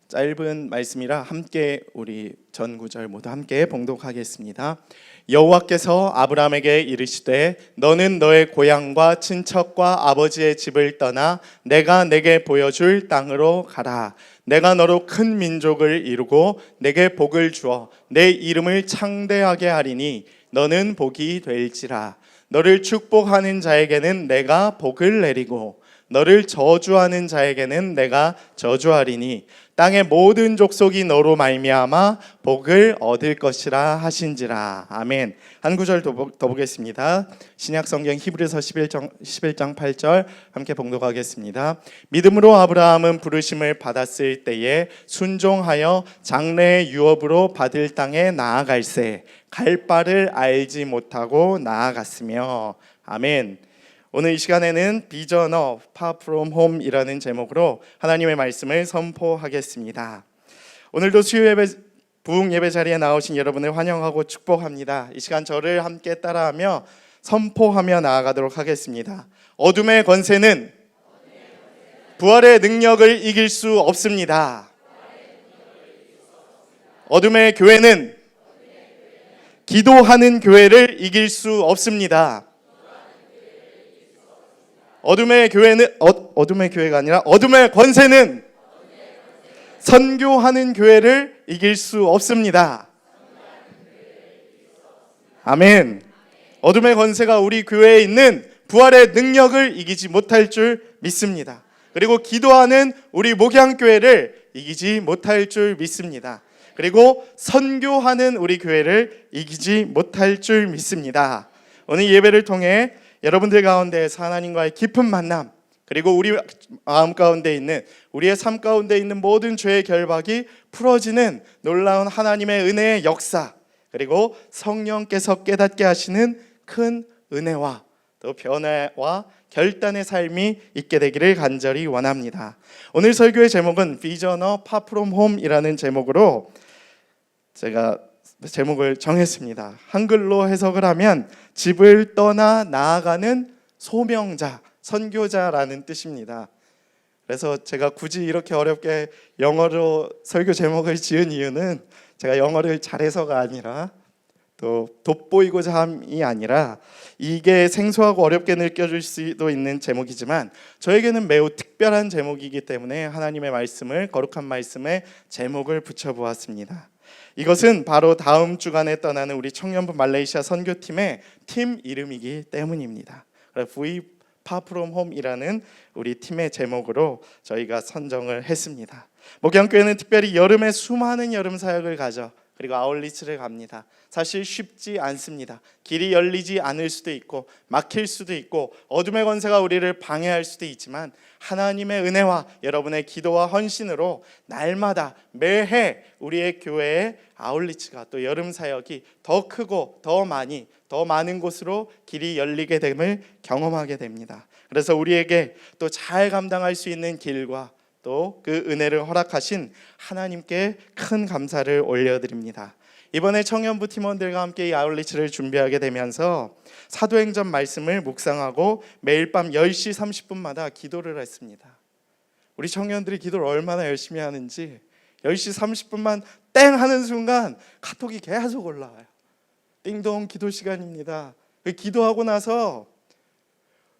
짧은 말씀이라 함께 우리 전 구절 모두 함께 봉독하겠습니다. 여호와께서 아브라함에게 이르시되 너는 너의 고향과 친척과 아버지의 집을 떠나 내가 내게 보여줄 땅으로 가라. 내가 너로 큰 민족을 이루고 내게 복을 주어 내 이름을 창대하게 하리니 너는 복이 될지라. 너를 축복하는 자에게는 내가 복을 내리고 너를 저주하는 자에게는 내가 저주하리니 땅의 모든 족속이 너로 말미암아 복을 얻을 것이라 하신지라. 아멘. 한 구절 더 보겠습니다. 신약성경 히브리서 11장 8절 함께 봉독하겠습니다. 믿음으로 아브라함은 부르심을 받았을 때에 순종하여 장래의 유업으로 받을 땅에 나아갈새 갈 바를 알지 못하고 나아갔으며. 아멘. 오늘 이 시간에는 Vision of Far From Home이라는 제목으로 하나님의 말씀을 선포하겠습니다. 오늘도 수요 예배, 부흥 예배 자리에 나오신 여러분을 환영하고 축복합니다. 이 시간 저를 함께 따라하며 선포하며 나아가도록 하겠습니다. 어둠의 권세는 부활의 능력을 이길 수 없습니다. 어둠의 교회는 기도하는 교회를 이길 수 없습니다. 어둠의 교회가 아니라 어둠의 권세는 선교하는 교회를 이길 수 없습니다. 아멘. 어둠의 권세가 우리 교회에 있는 부활의 능력을 이기지 못할 줄 믿습니다. 그리고 기도하는 우리 목양교회를 이기지 못할 줄 믿습니다. 그리고 선교하는 우리 교회를 이기지 못할 줄 믿습니다. 오늘 예배를 통해 여러분들 가운데에서 하나님과의 깊은 만남, 그리고 우리 마음 가운데 있는, 우리의 삶 가운데 있는 모든 죄의 결박이 풀어지는 놀라운 하나님의 은혜의 역사, 그리고 성령께서 깨닫게 하시는 큰 은혜와 또 변화와 결단의 삶이 있게 되기를 간절히 원합니다. 오늘 설교의 제목은 Vision of Far From Home이라는 제목으로 제가 제목을 정했습니다. 한글로 해석을 하면 집을 떠나 나아가는 소명자, 선교자라는 뜻입니다. 그래서 제가 굳이 이렇게 어렵게 영어로 설교 제목을 지은 이유는 제가 영어를 잘해서가 아니라 또 돋보이고자 함이 아니라 이게 생소하고 어렵게 느껴질 수도 있는 제목이지만 저에게는 매우 특별한 제목이기 때문에 하나님의 말씀을, 거룩한 말씀에 제목을 붙여보았습니다. 이것은 바로 다음 주간에 떠나는 우리 청년부 말레이시아 선교팀의 팀 이름이기 때문입니다. We Far From Home이라는 우리 팀의 제목으로 저희가 선정을 했습니다. 목양교회는 특별히 여름에 수많은 여름 사역을 가져 그리고 아울리치를 갑니다. 사실 쉽지 않습니다. 길이 열리지 않을 수도 있고 막힐 수도 있고 어둠의 권세가 우리를 방해할 수도 있지만 하나님의 은혜와 여러분의 기도와 헌신으로 날마다 매해 우리의 교회의 아울리치가 또 여름 사역이 더 크고 더 많은 곳으로 길이 열리게 됨을 경험하게 됩니다. 그래서 우리에게 또 잘 감당할 수 있는 길과 또 그 은혜를 허락하신 하나님께 큰 감사를 올려드립니다. 이번에 청년부 팀원들과 함께 이 아울리치를 준비하게 되면서 사도행전 말씀을 묵상하고 매일 밤 10시 30분마다 기도를 했습니다. 우리 청년들이 기도를 얼마나 열심히 하는지 10시 30분만 땡 하는 순간 카톡이 계속 올라와요. 띵동 기도 시간입니다. 기도하고 나서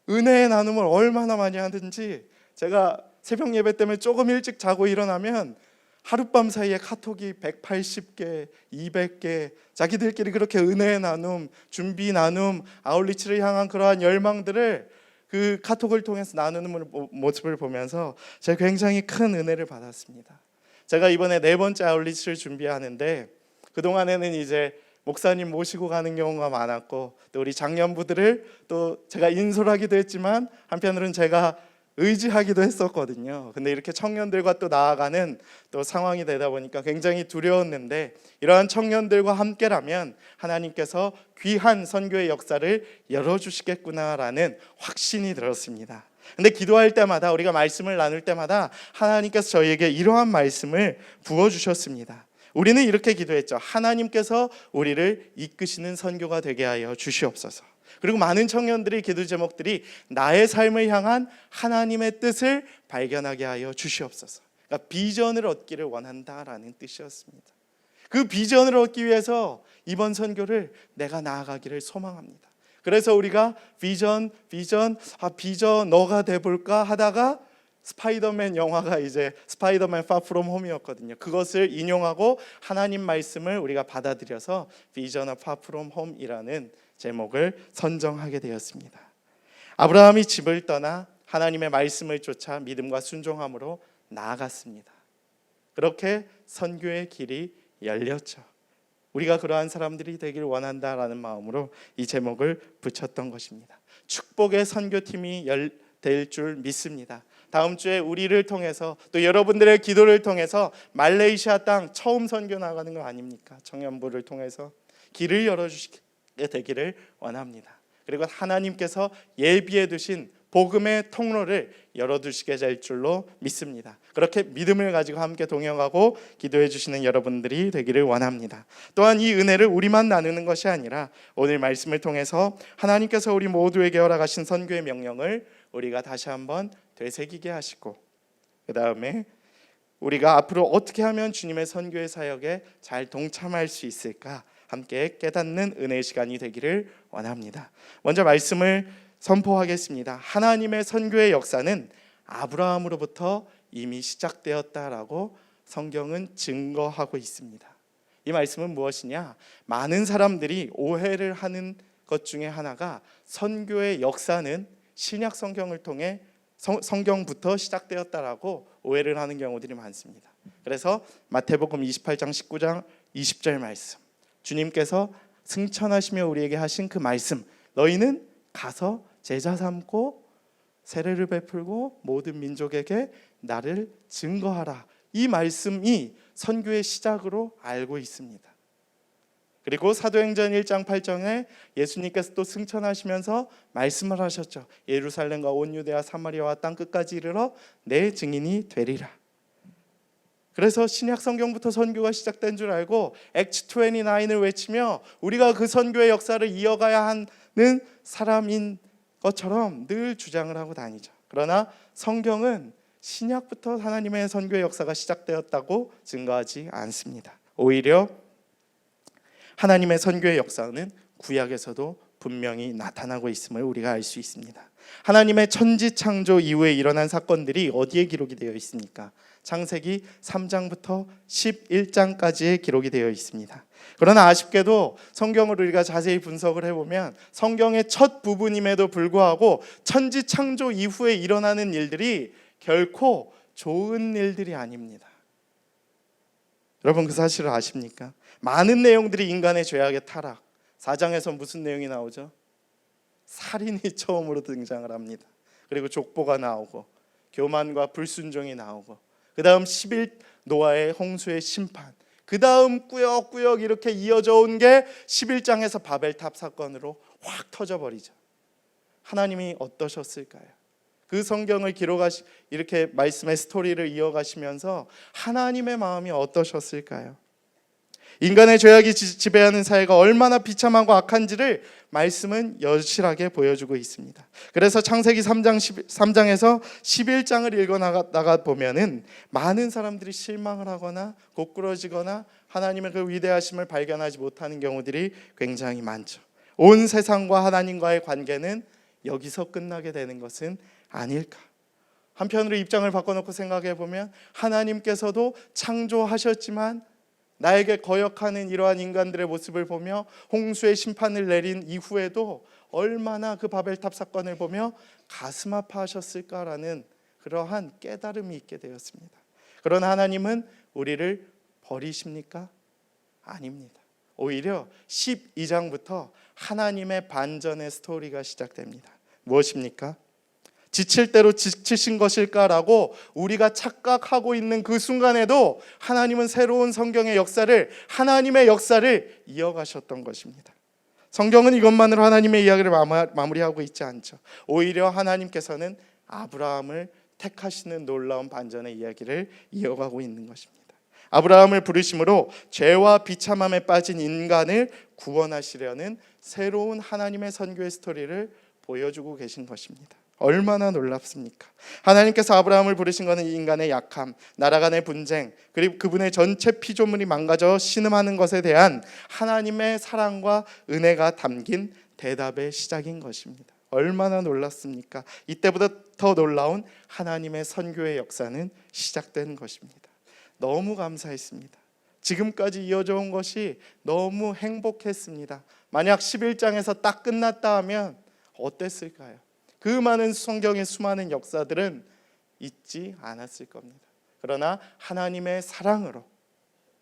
은혜의 나눔을 얼마나 많이 하든지 제가 새벽 예배 때문에 조금 일찍 자고 일어나면 하룻밤 사이에 카톡이 180개, 200개, 자기들끼리 그렇게 은혜의 나눔, 준비 나눔, 아울리치를 향한 그러한 열망들을 그 카톡을 통해서 나누는 모습을 보면서 제가 굉장히 큰 은혜를 받았습니다. 제가 이번에 4번째 아울리치를 준비하는데 그동안에는 이제 목사님 모시고 가는 경우가 많았고 또 우리 장년부들을 또 제가 인솔하기도 했지만 한편으로는 제가 의지하기도 했었거든요. 근데 이렇게 청년들과 또 나아가는 또 상황이 되다 보니까 굉장히 두려웠는데 이러한 청년들과 함께라면 하나님께서 귀한 선교의 역사를 열어주시겠구나라는 확신이 들었습니다. 근데 기도할 때마다 우리가 말씀을 나눌 때마다 하나님께서 저희에게 이러한 말씀을 부어주셨습니다. 우리는 이렇게 기도했죠. 하나님께서 우리를 이끄시는 선교가 되게 하여 주시옵소서. 그리고 많은 청년들의 기도 제목들이 나의 삶을 향한 하나님의 뜻을 발견하게 하여 주시옵소서. 그러니까 비전을 얻기를 원한다라는 뜻이었습니다. 그 비전을 얻기 위해서 이번 선교를 내가 나아가기를 소망합니다. 그래서 우리가 비전 너가 돼볼까 하다가 스파이더맨 영화가 이제 스파이더맨 Far From Home이었거든요. 그것을 인용하고 하나님 말씀을 우리가 받아들여서 Vision of Far From Home이라는 제목을 선정하게 되었습니다. 아브라함이 집을 떠나 하나님의 말씀을 쫓아 믿음과 순종함으로 나아갔습니다. 그렇게 선교의 길이 열렸죠. 우리가 그러한 사람들이 되길 원한다라는 마음으로 이 제목을 붙였던 것입니다. 축복의 선교팀이 될 줄 믿습니다. 다음 주에 우리를 통해서 또 여러분들의 기도를 통해서 말레이시아 땅 처음 선교 나가는 거 아닙니까? 청년부를 통해서 길을 열어주시게 되기를 원합니다. 그리고 하나님께서 예비해 두신 복음의 통로를 열어두시게 될 줄로 믿습니다. 그렇게 믿음을 가지고 함께 동행하고 기도해 주시는 여러분들이 되기를 원합니다. 또한 이 은혜를 우리만 나누는 것이 아니라 오늘 말씀을 통해서 하나님께서 우리 모두에게 허락하신 선교의 명령을 우리가 다시 한번 되새기게 하시고, 그 다음에 우리가 앞으로 어떻게 하면 주님의 선교의 사역에 잘 동참할 수 있을까 함께 깨닫는 은혜의 시간이 되기를 원합니다. 먼저 말씀을 선포하겠습니다. 하나님의 선교의 역사는 아브라함으로부터 이미 시작되었다라고 성경은 증거하고 있습니다. 이 말씀은 무엇이냐? 많은 사람들이 오해를 하는 것 중에 하나가 선교의 역사는 신약 성경을 통해 성경부터 시작되었다라고 오해를 하는 경우들이 많습니다. 그래서 마태복음 28장 19장 20절 말씀, 주님께서 승천하시며 우리에게 하신 그 말씀, 너희는 가서 제자 삼고 세례를 베풀고 모든 민족에게 나를 증거하라. 이 말씀이 선교의 시작으로 알고 있습니다. 그리고 사도행전 1장 8절에 예수님께서 또 승천하시면서 말씀을 하셨죠. 예루살렘과 온 유대와 사마리아와 땅 끝까지 이르러 내 증인이 되리라. 그래서 신약 성경부터 선교가 시작된 줄 알고 액트 29을 외치며 우리가 그 선교의 역사를 이어가야 하는 사람인 것처럼 늘 주장을 하고 다니죠. 그러나 성경은 신약부터 하나님의 선교의 역사가 시작되었다고 증거하지 않습니다. 오히려 하나님의 선교의 역사는 구약에서도 분명히 나타나고 있음을 우리가 알 수 있습니다. 하나님의 천지 창조 이후에 일어난 사건들이 어디에 기록이 되어 있습니까? 창세기 3장부터 11장까지의 기록이 되어 있습니다. 그러나 아쉽게도 성경을 우리가 자세히 분석을 해보면 성경의 첫 부분임에도 불구하고 천지 창조 이후에 일어나는 일들이 결코 좋은 일들이 아닙니다. 여러분 그 사실을 아십니까? 많은 내용들이 인간의 죄악의 타락, 4장에서 무슨 내용이 나오죠? 살인이 처음으로 등장을 합니다. 그리고 족보가 나오고 교만과 불순종이 나오고, 그 다음 11 노아의 홍수의 심판, 그 다음 꾸역꾸역 이렇게 이어져 온 게 11장에서 바벨탑 사건으로 확 터져버리죠. 하나님이 어떠셨을까요? 그 성경을 이렇게 말씀의 스토리를 이어가시면서 하나님의 마음이 어떠셨을까요? 인간의 죄악이 지배하는 사회가 얼마나 비참하고 악한지를 말씀은 여실하게 보여주고 있습니다. 그래서 창세기 3장에서 11장을 읽어나가 보면은 많은 사람들이 실망을 하거나 고꾸러지거나 하나님의 그 위대하심을 발견하지 못하는 경우들이 굉장히 많죠. 온 세상과 하나님과의 관계는 여기서 끝나게 되는 것은 아닐까. 한편으로 입장을 바꿔놓고 생각해 보면 하나님께서도 창조하셨지만 나에게 거역하는 이러한 인간들의 모습을 보며 홍수의 심판을 내린 이후에도 얼마나 그 바벨탑 사건을 보며 가슴 아파하셨을까라는 그러한 깨달음이 있게 되었습니다. 그러나 하나님은 우리를 버리십니까? 아닙니다. 오히려 12장부터 하나님의 반전의 스토리가 시작됩니다. 무엇입니까? 지칠 대로 지치신 것일까라고 우리가 착각하고 있는 그 순간에도 하나님은 새로운 성경의 역사를, 하나님의 역사를 이어가셨던 것입니다. 성경은 이것만으로 하나님의 이야기를 마무리하고 있지 않죠. 오히려 하나님께서는 아브라함을 택하시는 놀라운 반전의 이야기를 이어가고 있는 것입니다. 아브라함을 부르심으로 죄와 비참함에 빠진 인간을 구원하시려는 새로운 하나님의 선교의 스토리를 보여주고 계신 것입니다. 얼마나 놀랍습니까? 하나님께서 아브라함을 부르신 것은 인간의 약함, 나라 간의 분쟁, 그리고 그분의 전체 피조물이 망가져 신음하는 것에 대한 하나님의 사랑과 은혜가 담긴 대답의 시작인 것입니다. 얼마나 놀랐습니까? 이때보다 더 놀라운 하나님의 선교의 역사는 시작된 것입니다. 너무 감사했습니다. 지금까지 이어져 온 것이 너무 행복했습니다. 만약 11장에서 딱 끝났다 하면 어땠을까요? 그 많은 성경의 수많은 역사들은 있지 않았을 겁니다. 그러나 하나님의 사랑으로,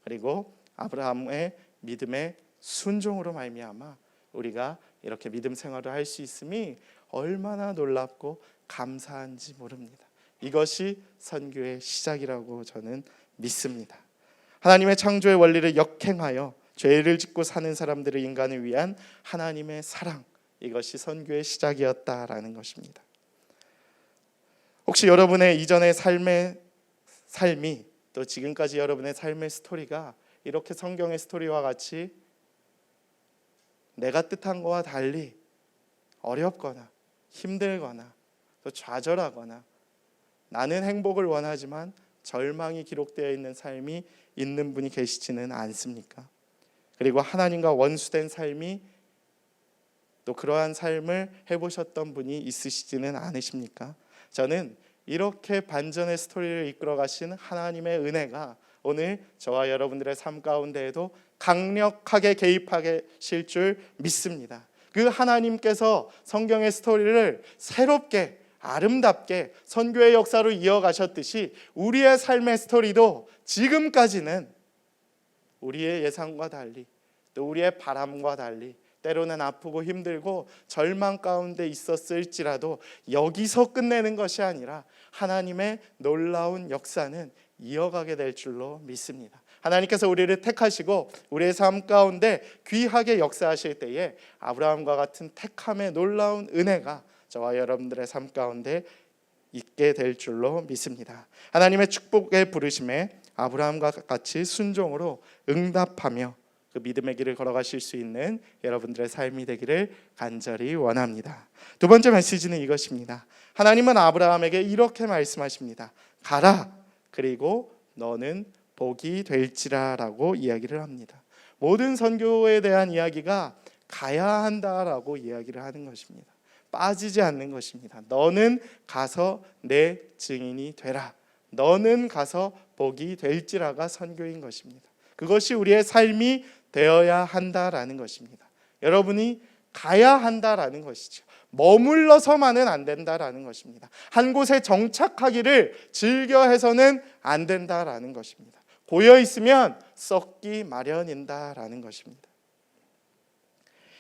그리고 아브라함의 믿음의 순종으로 말미암아 우리가 이렇게 믿음 생활을 할 수 있음이 얼마나 놀랍고 감사한지 모릅니다. 이것이 선교의 시작이라고 저는 믿습니다. 하나님의 창조의 원리를 역행하여 죄를 짓고 사는 사람들을, 인간을 위한 하나님의 사랑, 이것이 선교의 시작이었다라는 것입니다. 혹시 여러분의 이전의 삶이 또 지금까지 여러분의 삶의 스토리가 이렇게 성경의 스토리와 같이 내가 뜻한 것과 달리 어렵거나 힘들거나 또 좌절하거나 나는 행복을 원하지만 절망이 기록되어 있는 삶이 있는 분이 계시지는 않습니까? 그리고 하나님과 원수된 삶이, 또 그러한 삶을 해보셨던 분이 있으시지는 않으십니까? 저는 이렇게 반전의 스토리를 이끌어 가신 하나님의 은혜가 오늘 저와 여러분들의 삶 가운데에도 강력하게 개입하실 줄 믿습니다. 그 하나님께서 성경의 스토리를 새롭게 아름답게 선교의 역사로 이어가셨듯이 우리의 삶의 스토리도 지금까지는 우리의 예상과 달리, 또 우리의 바람과 달리 때로는 아프고 힘들고 절망 가운데 있었을지라도 여기서 끝내는 것이 아니라 하나님의 놀라운 역사는 이어가게 될 줄로 믿습니다. 하나님께서 우리를 택하시고 우리의 삶 가운데 귀하게 역사하실 때에 아브라함과 같은 택함의 놀라운 은혜가 저와 여러분들의 삶 가운데 있게 될 줄로 믿습니다. 하나님의 축복의 부르심에 아브라함과 같이 순종으로 응답하며 그 믿음의 길을 걸어가실 수 있는 여러분들의 삶이 되기를 간절히 원합니다. 두 번째 메시지는 이것입니다. 하나님은 아브라함에게 이렇게 말씀하십니다. 가라, 그리고 너는 복이 될지라 라고 이야기를 합니다. 모든 선교에 대한 이야기가 가야 한다라고 이야기를 하는 것입니다. 빠지지 않는 것입니다. 너는 가서 내 증인이 되라. 너는 가서 복이 될지라가 선교인 것입니다. 그것이 우리의 삶이 되어야 한다라는 것입니다. 여러분이 가야 한다라는 것이죠. 머물러서만은 안 된다라는 것입니다. 한 곳에 정착하기를 즐겨 해서는 안 된다라는 것입니다. 고여 있으면 썩기 마련인다라는 것입니다.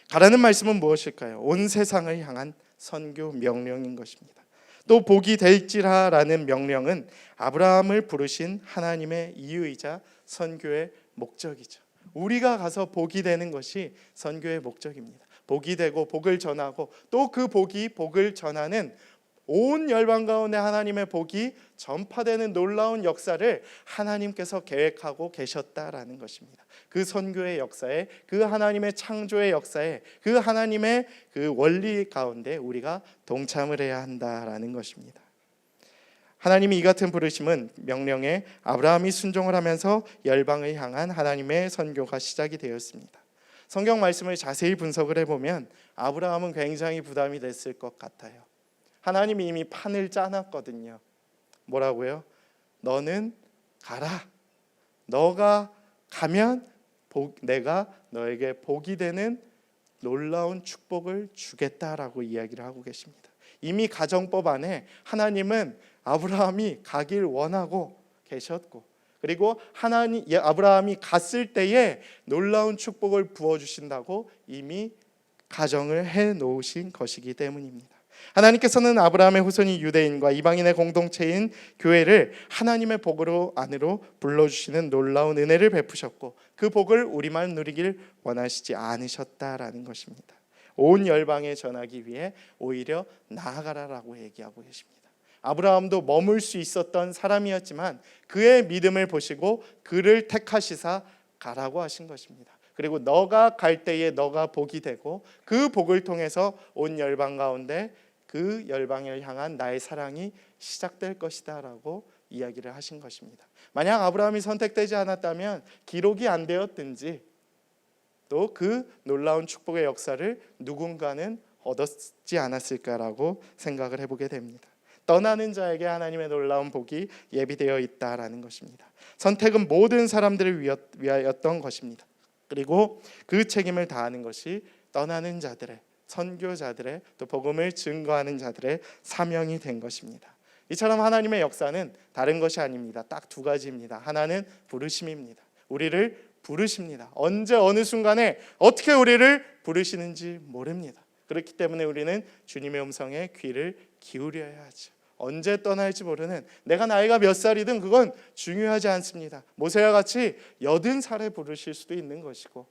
가라는 말씀은 무엇일까요? 온 세상을 향한 선교 명령인 것입니다. 또 복이 될지라라는 명령은 아브라함을 부르신 하나님의 이유이자 선교의 목적이죠. 우리가 가서 복이 되는 것이 선교의 목적입니다. 복이 되고 복을 전하고 또 그 복을 전하는 온 열방 가운데 하나님의 복이 전파되는 놀라운 역사를 하나님께서 계획하고 계셨다라는 것입니다. 그 선교의 역사에, 그 하나님의 창조의 역사에, 그 하나님의 그 원리 가운데 우리가 동참을 해야 한다라는 것입니다. 하나님이 이 같은 부르심은 명령에 아브라함이 순종을 하면서 열방을 향한 하나님의 선교가 시작이 되었습니다. 성경 말씀을 자세히 분석을 해보면 아브라함은 굉장히 부담이 됐을 것 같아요. 하나님이 이미 판을 짜놨거든요. 뭐라고요? 너는 가라. 너가 가면 내가 너에게 복이 되는 놀라운 축복을 주겠다라고 이야기를 하고 계십니다. 이미 가정법 안에 하나님은 아브라함이 가길 원하고 계셨고, 그리고 아브라함이 갔을 때에 놀라운 축복을 부어주신다고 이미 가정을 해놓으신 것이기 때문입니다. 하나님께서는 아브라함의 후손이 유대인과 이방인의 공동체인 교회를 하나님의 복으로 안으로 불러주시는 놀라운 은혜를 베푸셨고 그 복을 우리만 누리길 원하시지 않으셨다라는 것입니다. 온 열방에 전하기 위해 오히려 나아가라라고 얘기하고 계십니다. 아브라함도 머물 수 있었던 사람이었지만 그의 믿음을 보시고 그를 택하시사 가라고 하신 것입니다. 그리고 너가 갈 때에 너가 복이 되고 그 복을 통해서 온 열방 가운데 그 열방을 향한 나의 사랑이 시작될 것이다 라고 이야기를 하신 것입니다. 만약 아브라함이 선택되지 않았다면 기록이 안 되었든지 또 그 놀라운 축복의 역사를 누군가는 얻었지 않았을까라고 생각을 해보게 됩니다. 떠나는 자에게 하나님의 놀라운 복이 예비되어 있다라는 것입니다. 선택은 모든 사람들을 위하였던 것입니다. 그리고 그 책임을 다하는 것이 떠나는 자들의, 선교자들의, 또 복음을 증거하는 자들의 사명이 된 것입니다. 이처럼 하나님의 역사는 다른 것이 아닙니다. 딱 두 가지입니다. 하나는 부르심입니다. 우리를 부르십니다. 언제 어느 순간에 어떻게 우리를 부르시는지 모릅니다. 그렇기 때문에 우리는 주님의 음성에 귀를 기울여야 하죠. 언제 떠날지 모르는, 내가 나이가 몇 살이든 그건 중요하지 않습니다. 모세와 같이 80살에 부르실 수도 있는 것이고,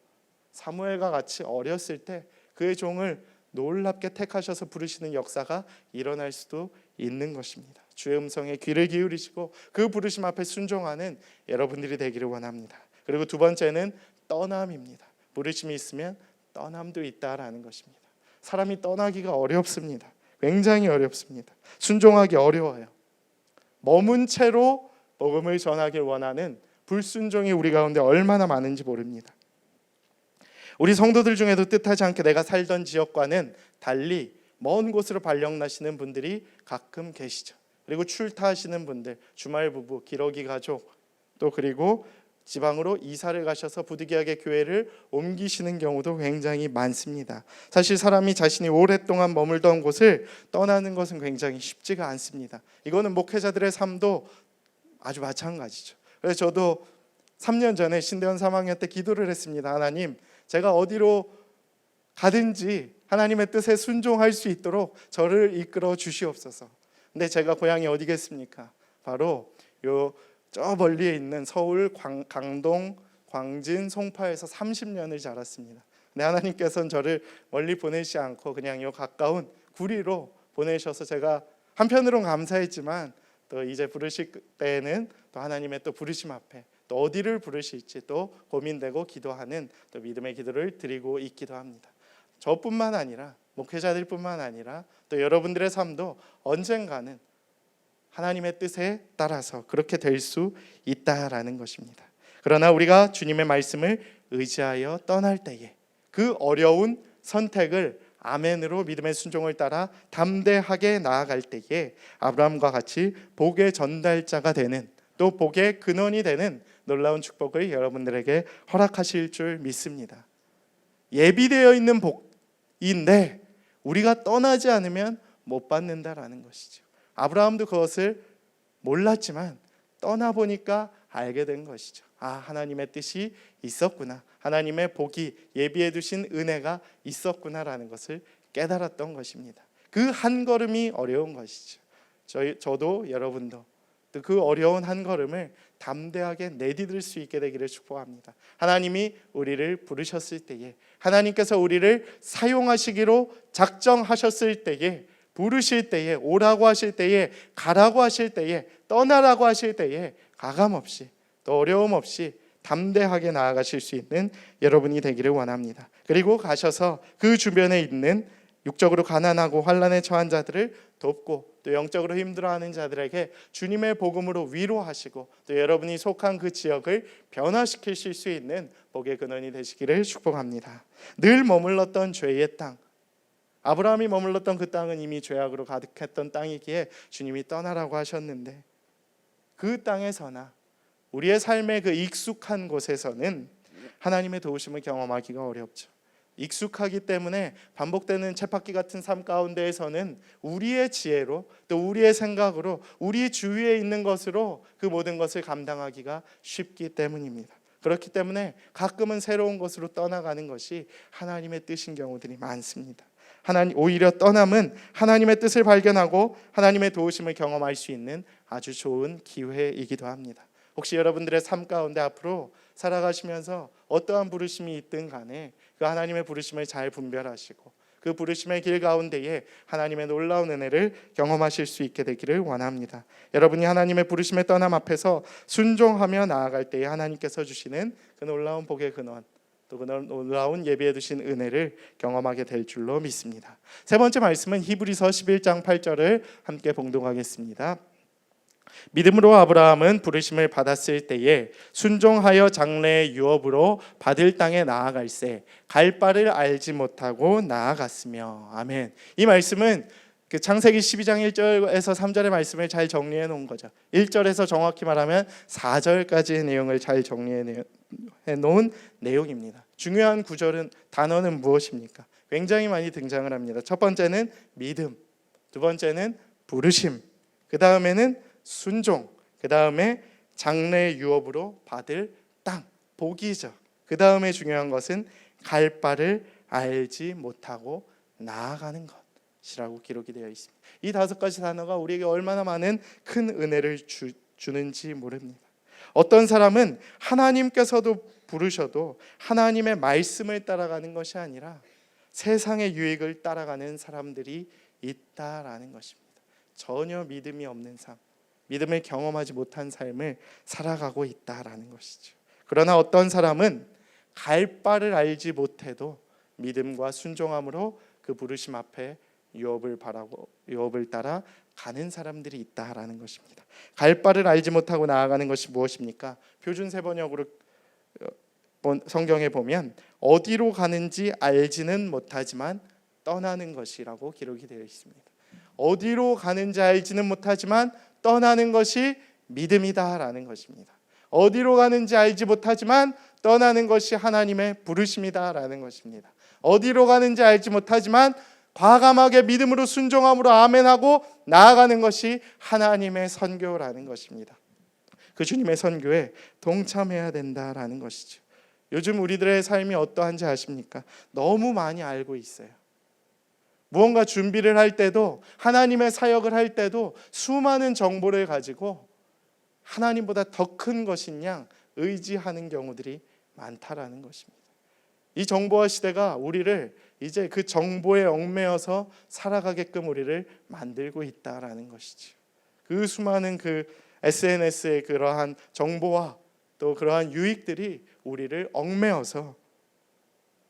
사무엘과 같이 어렸을 때 그의 종을 놀랍게 택하셔서 부르시는 역사가 일어날 수도 있는 것입니다. 주의 음성에 귀를 기울이시고 그 부르심 앞에 순종하는 여러분들이 되기를 원합니다. 그리고 두 번째는 떠남입니다. 부르심이 있으면 떠남도 있다라는 것입니다. 사람이 떠나기가 어렵습니다. 굉장히 어렵습니다. 순종하기 어려워요. 머문 채로 복음을 전하길 원하는 불순종이 우리 가운데 얼마나 많은지 모릅니다. 우리 성도들 중에도 뜻하지 않게 내가 살던 지역과는 달리 먼 곳으로 발령 나시는 분들이 가끔 계시죠. 그리고 출타하시는 분들, 주말 부부, 기러기 가족, 또 그리고 지방으로 이사를 가셔서 부득이하게 교회를 옮기시는 경우도 굉장히 많습니다. 사실 사람이 자신이 오랫동안 머물던 곳을 떠나는 것은 굉장히 쉽지가 않습니다. 이거는 목회자들의 삶도 아주 마찬가지죠. 그래서 저도 3년 전에 신대원 3학년 때 기도를 했습니다. 하나님, 제가 어디로 가든지 하나님의 뜻에 순종할 수 있도록 저를 이끌어 주시옵소서. 근데 제가 고향이 어디겠습니까? 바로 저 멀리에 있는 서울 강동, 광진, 송파에서 30년을 자랐습니다. 근데 하나님께서는 저를 멀리 보내시지 않고 그냥 요 가까운 구리로 보내셔서 제가 한편으로는 감사했지만 또 이제 부르실 때에는 또 하나님의 또 부르심 앞에 또 어디를 부르실지 또 고민되고 기도하는 또 믿음의 기도를 드리고 있기도 합니다. 저뿐만 아니라 목회자들뿐만 아니라 또 여러분들의 삶도 언젠가는 하나님의 뜻에 따라서 그렇게 될 수 있다라는 것입니다. 그러나 우리가 주님의 말씀을 의지하여 떠날 때에 그 어려운 선택을 아멘으로 믿음의 순종을 따라 담대하게 나아갈 때에 아브라함과 같이 복의 전달자가 되는, 또 복의 근원이 되는 놀라운 축복을 여러분들에게 허락하실 줄 믿습니다. 예비되어 있는 복인데 우리가 떠나지 않으면 못 받는다라는 것이죠. 아브라함도 그것을 몰랐지만 떠나보니까 알게 된 것이죠. 하나님의 뜻이 있었구나, 하나님의 복이 예비해 두신 은혜가 있었구나라는 것을 깨달았던 것입니다. 그 한 걸음이 어려운 것이죠. 저도 여러분도 또 그 어려운 한 걸음을 담대하게 내디딜 수 있게 되기를 축복합니다. 하나님이 우리를 부르셨을 때에, 하나님께서 우리를 사용하시기로 작정하셨을 때에, 부르실 때에, 오라고 하실 때에, 가라고 하실 때에, 떠나라고 하실 때에 가감없이 또 어려움 없이 담대하게 나아가실 수 있는 여러분이 되기를 원합니다. 그리고 가셔서 그 주변에 있는 육적으로 가난하고 환난에 처한 자들을 돕고 또 영적으로 힘들어하는 자들에게 주님의 복음으로 위로하시고 또 여러분이 속한 그 지역을 변화시키실 수 있는 복의 근원이 되시기를 축복합니다. 늘 머물렀던 죄의 땅, 아브라함이 머물렀던 그 땅은 이미 죄악으로 가득했던 땅이기에 주님이 떠나라고 하셨는데, 그 땅에서나 우리의 삶의 그 익숙한 곳에서는 하나님의 도우심을 경험하기가 어렵죠. 익숙하기 때문에 반복되는 쳇바퀴 같은 삶 가운데에서는 우리의 지혜로 또 우리의 생각으로 우리 주위에 있는 것으로 그 모든 것을 감당하기가 쉽기 때문입니다. 그렇기 때문에 가끔은 새로운 곳으로 떠나가는 것이 하나님의 뜻인 경우들이 많습니다. 오히려 떠남은 하나님의 뜻을 발견하고 하나님의 도우심을 경험할 수 있는 아주 좋은 기회이기도 합니다. 혹시 여러분들의 삶 가운데 앞으로 살아가시면서 어떠한 부르심이 있든 간에 그 하나님의 부르심을 잘 분별하시고 그 부르심의 길 가운데에 하나님의 놀라운 은혜를 경험하실 수 있게 되기를 원합니다. 여러분이 하나님의 부르심의 떠남 앞에서 순종하며 나아갈 때에 하나님께서 주시는 그 놀라운 복의 근원, 또 놀라운 예비해 두신 은혜를 경험하게 될 줄로 믿습니다. 세 번째 말씀은 히브리서 11장 8절을 함께 봉독하겠습니다. 믿음으로 아브라함은 부르심을 받았을 때에 순종하여 장래의 유업으로 받을 땅에 나아갈새 갈 바를 알지 못하고 나아갔으며. 아멘. 이 말씀은 그 창세기 12장 1절에서 3절의 말씀을 잘 정리해 놓은 거죠. 1절에서 정확히 말하면 4절까지의 내용을 잘 정리해 놓은 내용입니다. 중요한 구절은 단어는 무엇입니까? 굉장히 많이 등장을 합니다. 첫 번째는 믿음, 두 번째는 부르심, 그 다음에는 순종, 그 다음에 장래의 유업으로 받을 땅, 복이죠. 그 다음에 중요한 것은 갈 바를 알지 못하고 나아가는 것이라고 기록이 되어 있습니다. 이 5가지 단어가 우리에게 얼마나 많은 큰 은혜를 주는지 모릅니다. 어떤 사람은 하나님께서도 부르셔도 하나님의 말씀을 따라가는 것이 아니라 세상의 유익을 따라가는 사람들이 있다라는 것입니다. 전혀 믿음이 없는 삶, 믿음을 경험하지 못한 삶을 살아가고 있다라는 것이죠. 그러나 어떤 사람은 갈 바를 알지 못해도 믿음과 순종함으로 그 부르심 앞에 유업을 따라 가는 사람들이 있다라는 것입니다. 갈 바를 알지 못하고 나아가는 것이 무엇입니까? 표준 세번역으로 성경에 보면 어디로 가는지 알지는 못하지만 떠나는 것이라고 기록이 되어 있습니다. 어디로 가는지 알지는 못하지만 떠나는 것이 믿음이다라는 것입니다. 어디로 가는지 알지 못하지만 떠나는 것이 하나님의 부르심이다라는 것입니다. 어디로 가는지 알지 못하지만 과감하게 믿음으로 순종함으로 아멘하고 나아가는 것이 하나님의 선교라는 것입니다. 그 주님의 선교에 동참해야 된다라는 것이죠. 요즘 우리들의 삶이 어떠한지 아십니까? 너무 많이 알고 있어요. 무언가 준비를 할 때도 하나님의 사역을 할 때도 수많은 정보를 가지고 하나님보다 더 큰 것인 양 의지하는 경우들이 많다라는 것입니다. 이 정보화 시대가 우리를 이제 그 정보에 얽매여서 살아가게끔 우리를 만들고 있다라는 것이죠. 그 수많은 그 SNS의 그러한 정보와 또 그러한 유익들이 우리를 얽매여서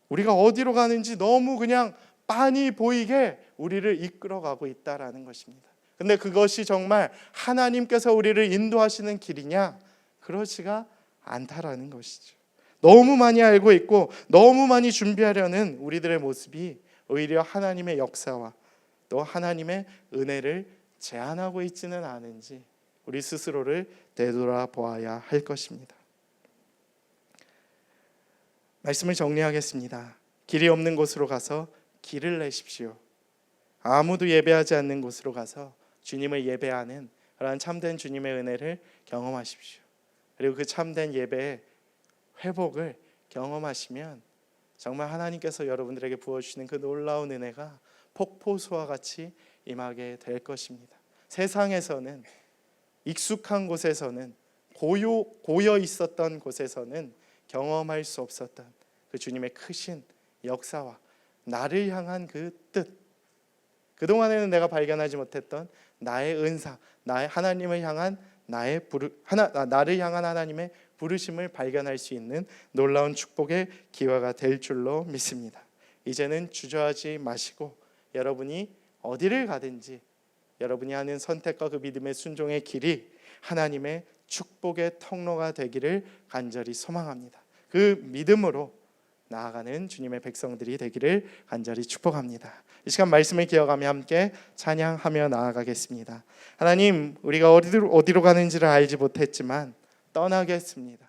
우리가 어디로 가는지 너무 그냥 빤히 보이게 우리를 이끌어가고 있다라는 것입니다. 근데 그것이 정말 하나님께서 우리를 인도하시는 길이냐? 그렇지가 않다라는 것이죠. 너무 많이 알고 있고 너무 많이 준비하려는 우리들의 모습이 오히려 하나님의 역사와 또 하나님의 은혜를 제한하고 있지는 않은지 우리 스스로를 되돌아보아야 할 것입니다. 말씀을 정리하겠습니다. 길이 없는 곳으로 가서 길을 내십시오. 아무도 예배하지 않는 곳으로 가서 주님을 예배하는 그러한 참된 주님의 은혜를 경험하십시오. 그리고 그 참된 예배의 회복을 경험하시면 정말 하나님께서 여러분들에게 부어주시는 그 놀라운 은혜가 폭포수와 같이 임하게 될 것입니다. 세상에서는 익숙한 곳에서는 고여 있었던 곳에서는 경험할 수 없었던 그 주님의 크신 역사와 나를 향한 그 뜻, 그동안에는 내가 발견하지 못했던 나의 은사, 나의 하나님을 향한 나를 향한 하나님의 부르심을 발견할 수 있는 놀라운 축복의 기회가 될 줄로 믿습니다. 이제는 주저하지 마시고 여러분이 어디를 가든지 여러분이 하는 선택과 그 믿음의 순종의 길이 하나님의 축복의 통로가 되기를 간절히 소망합니다. 그 믿음으로 나아가는 주님의 백성들이 되기를 간절히 축복합니다. 이 시간 말씀을 기억하며 함께 찬양하며 나아가겠습니다. 하나님, 우리가 어디로 가는지를 알지 못했지만 떠나겠습니다.